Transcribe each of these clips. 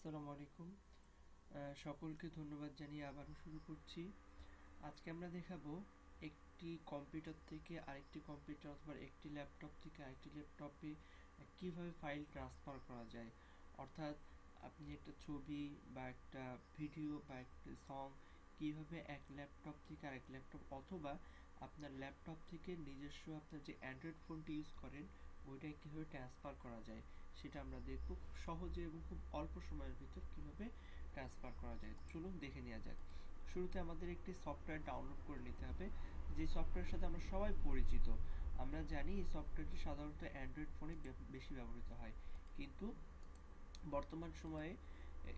আসসালামু আলাইকুম। সকলকে ধন্যবাদ জানিয়ে আবারও শুরু করছি। আজকে আমরা দেখাবো একটি কম্পিউটার থেকে আরেকটি কম্পিউটার অথবা একটি ল্যাপটপ থেকে আরেকটি ল্যাপটপে কিভাবে ফাইল ট্রান্সফার করা যায়। অর্থাৎ আপনি একটা ছবি বা একটা ভিডিও বা একটা সং কিভাবে এক ল্যাপটপ থেকে আরেক ল্যাপটপ অথবা আপনার ল্যাপটপ থেকে নিজস্ব আপনার যে অ্যান্ড্রয়েড ফোনটি ইউজ করেন ওইটাই কীভাবে ট্রান্সফার করা যায় সেটা আমরা দেখব খুব সহজে এবং খুব অল্প সময়ের ভিতর কিভাবে ট্রান্সফার করা যায়। চলুন দেখে নেওয়া যাক। শুরুতে আমাদের একটি সফটওয়্যার ডাউনলোড করে নিতে হবে, যে সফটওয়্যারের সাথে আমরা সবাই পরিচিত। আমরা জানি এই সফটওয়্যারটি সাধারণত অ্যান্ড্রয়েড ফোনে বেশি ব্যবহৃত হয়, কিন্তু বর্তমান সময়ে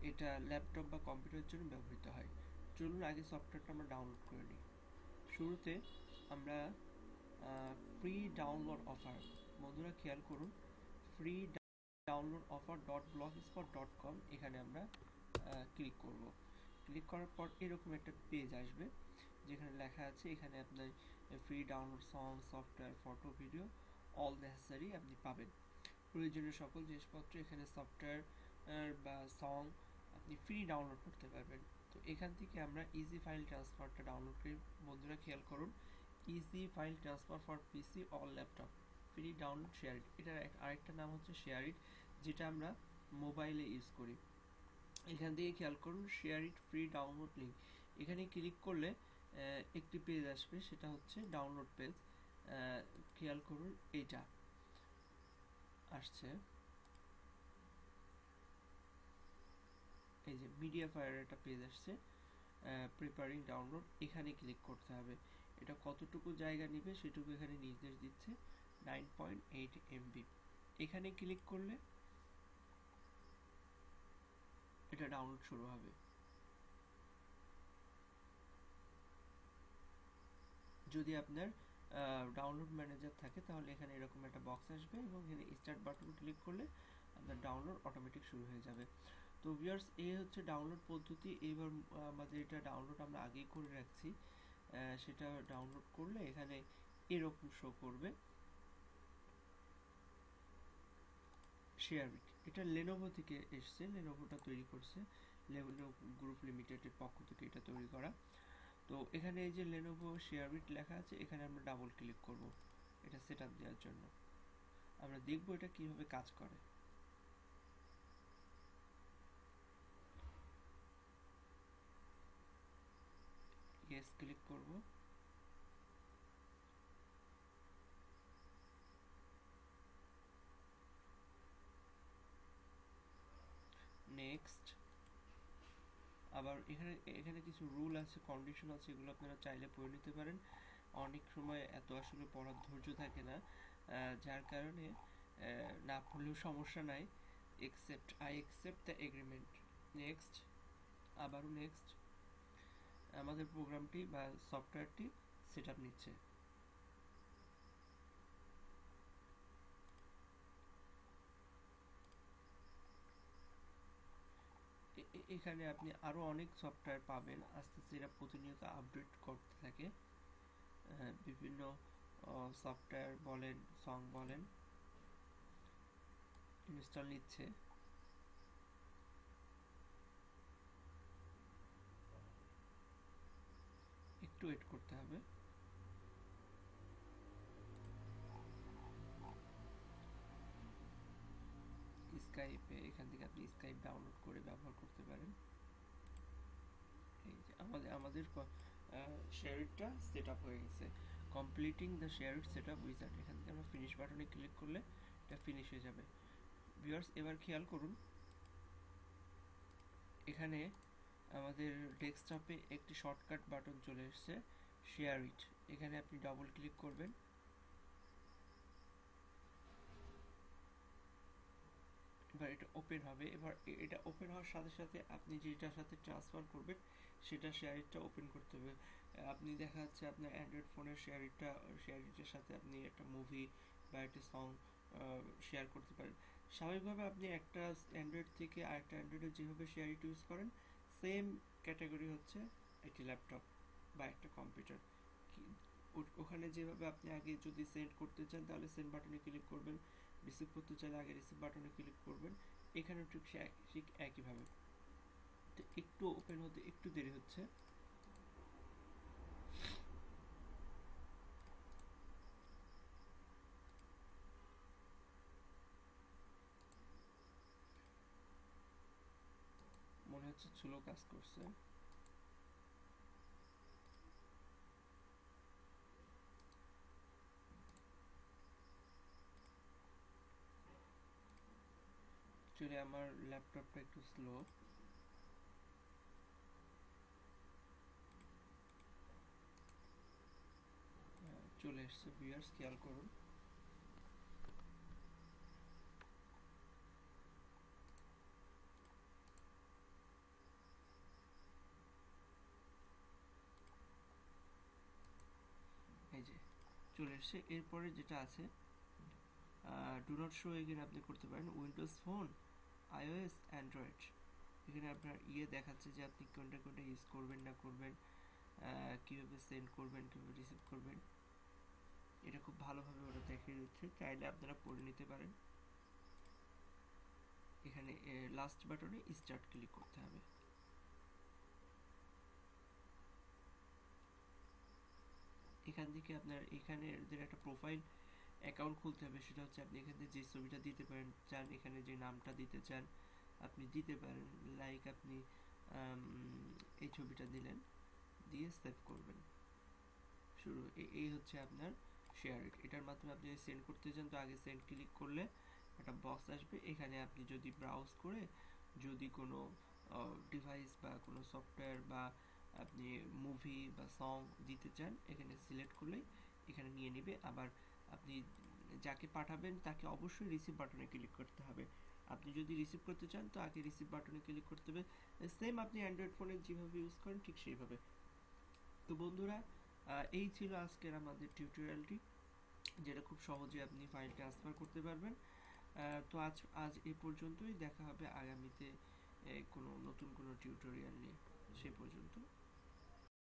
এটা ল্যাপটপ বা কম্পিউটারের জন্য ব্যবহৃত হয়। চলুন আগে সফটওয়্যারটা আমরা ডাউনলোড করে নিই। শুরুতে আমরা ফ্রি ডাউনলোড অফার, বন্ধুরা খেয়াল করুন, ফ্রি ডাউনলোড অফার .blogspot.com এখানে আমরা ক্লিক করব। ক্লিক করার পর এরকম একটা পেজ আসবে যেখানে লেখা আছে এখানে আপনার free download song, software, photo, video all necessary আপনি পাবেন। প্রয়োজনীয় সকল জিনিসপত্র এখানে সফটওয়্যার বা সং আপনি ফ্রি ডাউনলোড করতে পারবেন। তো এখান থেকে আমরা ইজি ফাইল ট্রান্সফারটা ডাউনলোড করি। বন্ধুরা খেয়াল করুন, easy file transfer for PC all laptop free download share it. এটার আরেকটা নাম হচ্ছে শেয়ার ইট, যেটা আমরা মোবাইলে ইউজ করি। এখান থেকে খেয়াল করুন share it free download link, এখানে ক্লিক করলে একটি পেজ আসবে, সেটা হচ্ছে ডাউনলোড পেজ। খেয়াল করুন এইটা আসছে, এই যে মিডিয়া ফায়ার একটা পেজ আসছে, প্রিপারিং ডাউনলোড। এখানে ক্লিক করতে হবে। এটা কতটুকু জায়গা নেবে সেটুকু এখানে নির্দেশ দিচ্ছে, 9.8 MB। এখানে ক্লিক করলে এটা ডাউনলোড শুরু হবে। যদি আপনার ডাউনলোড ম্যানেজার থাকে তাহলে এখানে এরকম একটা বক্স আসবে এবং এখানে স্টার্ট বাটন ক্লিক করলে আপনার ডাউনলোড অটোমেটিক শুরু হয়ে যাবে। তো ভিউয়ার্স, এই হচ্ছে ডাউনলোড পদ্ধতি। এবার আমাদের এটা ডাউনলোড আমরা আগেই করে রাখছি, সেটা ডাউনলোড করলে এখানে এরকম শো করবে শেয়ারইট। এটা লেনোভো থেকে এসছে, লেনোভোটা তৈরি করছে, লেনোভো গ্রুপ লিমিটেডের পক্ষ থেকে এটা তৈরি করা। তো এখানে এই যে লেনোভো শেয়ারইট লেখা আছে, এখানে আমরা ডাবল ক্লিক করব এটা সেট আপ দেওয়ার জন্য। আমরা দেখব এটা কিভাবে কাজ করে। ইয়েস ক্লিক করব। নেক্সট। আবার এখানে এখানে কিছু রুল আছে, কন্ডিশন আছে, এগুলো আপনারা চাইলে পড়ে নিতে পারেন। অনেক সময় এত আসলে পড়ার ধৈর্য থাকে না, যার কারণে না পড়লেও সমস্যা নাই। I accept the agreement. Next, আবারও নেক্সট। আমাদের প্রোগ্রামটি বা সফটওয়্যারটি সেট আপ নিচ্ছে। এখানে আপনি আরও অনেক সফটওয়্যার পাবেন, আস্তে আস্তে এরা প্রতিনিয়ত আপডেট করতে থাকে। বিভিন্ন সফটওয়্যার বলেন, সং বলেন, ইনস্টল নিচ্ছে। একটু ওয়েট করতে হবে। স্কাইপে এখান থেকে আপনি স্কাইপ ডাউনলোড করে ব্যবহার করতে পারেন। এই যে আমাদের শেয়ারটা সেট আপ হয়ে গেছে। Completing the share set up wizard, এখান থেকে আমরা ফিনিশ বাটনে ক্লিক করলে এটা ফিনিশ হয়ে যাবে। ভিউয়ার্স, এবার খেয়াল করুন এখানে আমাদের ডেস্কটপে একটি শর্টকাট বাটন চলে এসেছে, শেয়ার ইট। এখানে আপনি ডবল ক্লিক করবেন। এবার এটা ওপেন হবে। এবার এটা ওপেন হওয়ার সাথে সাথে আপনি যেটার সাথে ট্রান্সফার করবেন সেটা শেয়ারইটটা ওপেন করতে হবে। আপনি দেখা যাচ্ছে আপনার অ্যান্ড্রয়েড ফোনের শেয়ারইটের সাথে আপনি একটা মুভি বা একটা সং শেয়ার করতে পারেন। স্বাভাবিকভাবে আপনি একটা অ্যান্ড্রয়েড থেকে আরেকটা অ্যান্ড্রয়েডে যেভাবে শেয়ারইট ইউজ করেন সেম ক্যাটাগরি হচ্ছে একটি ল্যাপটপ বা একটা কম্পিউটার। ওখানে যেভাবে আপনি আগে যদি সেন্ড করতে চান তাহলে সেন্ড বাটনে ক্লিক করবেন, রিসিভ করতে চাইলে আগে রিসিভ বাটনে ক্লিক করবেন, এখানেও ঠিক একইভাবে। তো একটু ওপেন হতে একটু দেরি হচ্ছে। মনে হচ্ছে স্লো কাজ করছে। চলে আমার ল্যাপটপটা একটু স্লো। চলে এসছে ভিউয়ার্স, খেয়াল করুন। এই যে চলে এসছে। এরপরে যেটা আছে ডু নট শো, এখানে আপনি করতে পারেন উইন্ডোজ ফোন, আইওএস, অ্যান্ড্রয়েড। এখানে আপনার দেখাচ্ছে যে আপনি কোনটা কোনটা ইউজ করবেন না করবেন, কীভাবে সেন্ড করবেন, কীভাবে রিসিভ করবেন। এটা খুব ভালোভাবে ওরা দেখিয়ে দিচ্ছে, চাইলে আপনারা পড়ে নিতে পারেন। এখানে লাস্ট বাটনে স্টার্ট ক্লিক করতে হবে। এখান থেকে আপনার এখানে একটা প্রোফাইল অ্যাকাউন্ট খুলতে হবে। সেটা হচ্ছে আপনি এখানে যে ছবিটা দিতে পারেন চান, এখানে যে নামটা দিতে চান আপনি দিতে পারেন। লাইক আপনি এই ছবিটা দিলেন, দিয়ে সেভ করবেন। শুরু এই হচ্ছে আপনার শেয়ার। এটার মাধ্যমে আপনি সেন্ড করতে চান তো আগে সেন্ড ক্লিক করলে একটা বক্স আসবে। এখানে আপনি যদি ব্রাউজ করে যদি কোনো ডিভাইস বা কোনো সফটওয়্যার বা আপনি মুভি বা সং দিতে চান, এখানে সিলেক্ট করলেই এখানে নিয়ে নেবে। আবার আপনি যাকে পাঠাবেন তাকে অবশ্যই রিসিভ বাটনে ক্লিক করতে হবে। আপনি যদি রিসিভ করতে চান তো আগে রিসিভ বাটনে ক্লিক করতে হবে। সেম আপনি অ্যান্ড্রয়েড ফোনে যেভাবে ইউজ করেন ঠিক সেইভাবে। তো বন্ধুরা, এই ছিল আজকের আমাদের টিউটোরিয়ালটি, যেটা খুব সহজে আপনি ফাইল ট্রান্সফার করতে পারবেন। তো আজ এই পর্যন্তই। দেখা হবে আগামীতে কোনো নতুন কোনো টিউটোরিয়াল নিয়ে। সে পর্যন্ত